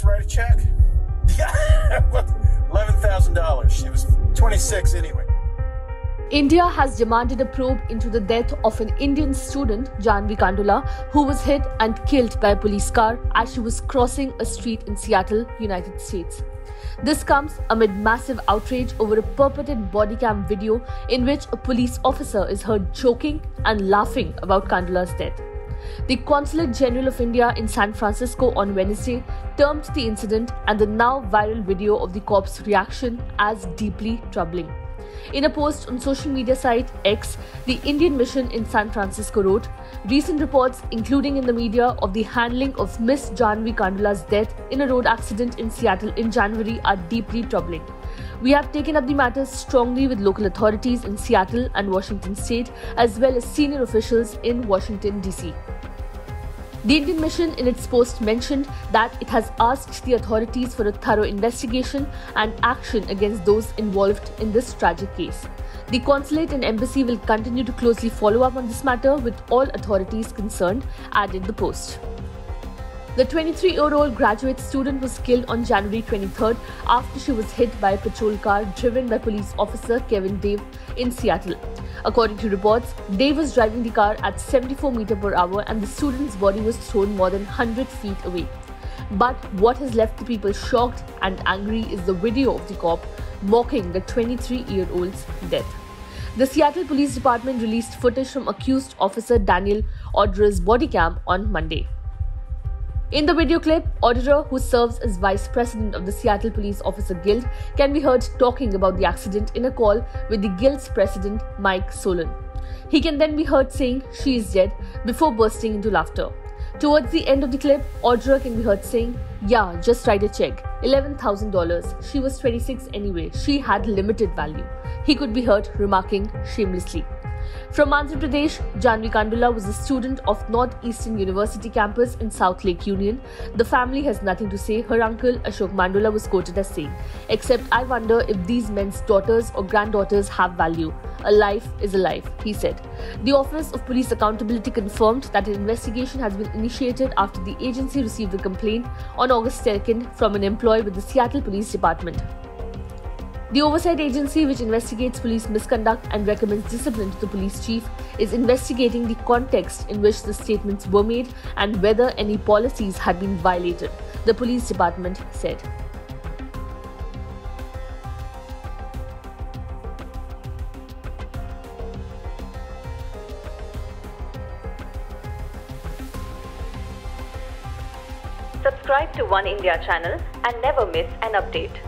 just write a check? Yeah, $11,000. She was 26 anyway. India has demanded a probe into the death of an Indian student, Janvi Kandula, who was hit and killed by a police car as she was crossing a street in Seattle, United States. This comes amid massive outrage over a purported body cam video in which a police officer is heard joking and laughing about Kandula's death. The Consulate General of India in San Francisco on Wednesday termed the incident and the now viral video of the cop's reaction as deeply troubling. In a post on social media site X, the Indian mission in San Francisco wrote, "Recent reports, including in the media, of the handling of Miss Janvi Kandula's death in a road accident in Seattle in January are deeply troubling. We have taken up the matter strongly with local authorities in Seattle and Washington State, as well as senior officials in Washington, D.C." The Indian mission in its post mentioned that it has asked the authorities for a thorough investigation and action against those involved in this tragic case. The consulate and embassy will continue to closely follow up on this matter with all authorities concerned, added the post. The 23-year-old graduate student was killed on January 23rd after she was hit by a patrol car driven by police officer Kevin Dave in Seattle. According to reports, Dave was driving the car at 74 mph and the student's body was thrown more than 100 feet away. But what has left the people shocked and angry is the video of the cop mocking the 23-year-old's death. The Seattle Police Department released footage from accused officer Daniel Odderer's body cam on Monday. In the video clip, Odderer, who serves as vice president of the Seattle Police Officer Guild, can be heard talking about the accident in a call with the Guild's president, Mike Solon. He can then be heard saying, "She is dead," before bursting into laughter. Towards the end of the clip, Odderer can be heard saying, "Yeah, just write a check. $11,000. She was 26 anyway. She had limited value." He could be heard remarking shamelessly. From Andhra Pradesh, Janvi Kandula was a student of Northeastern University campus in South Lake Union. The family has nothing to say, her uncle Ashok Mandula was quoted as saying, "Except I wonder if these men's daughters or granddaughters have value. A life is a life," he said. The Office of Police Accountability confirmed that an investigation has been initiated after the agency received a complaint on August 2nd from an employee with the Seattle Police Department. The oversight agency, which investigates police misconduct and recommends discipline to the police chief, is investigating the context in which the statements were made and whether any policies had been violated, the police department said. Subscribe to One India channel and never miss an update.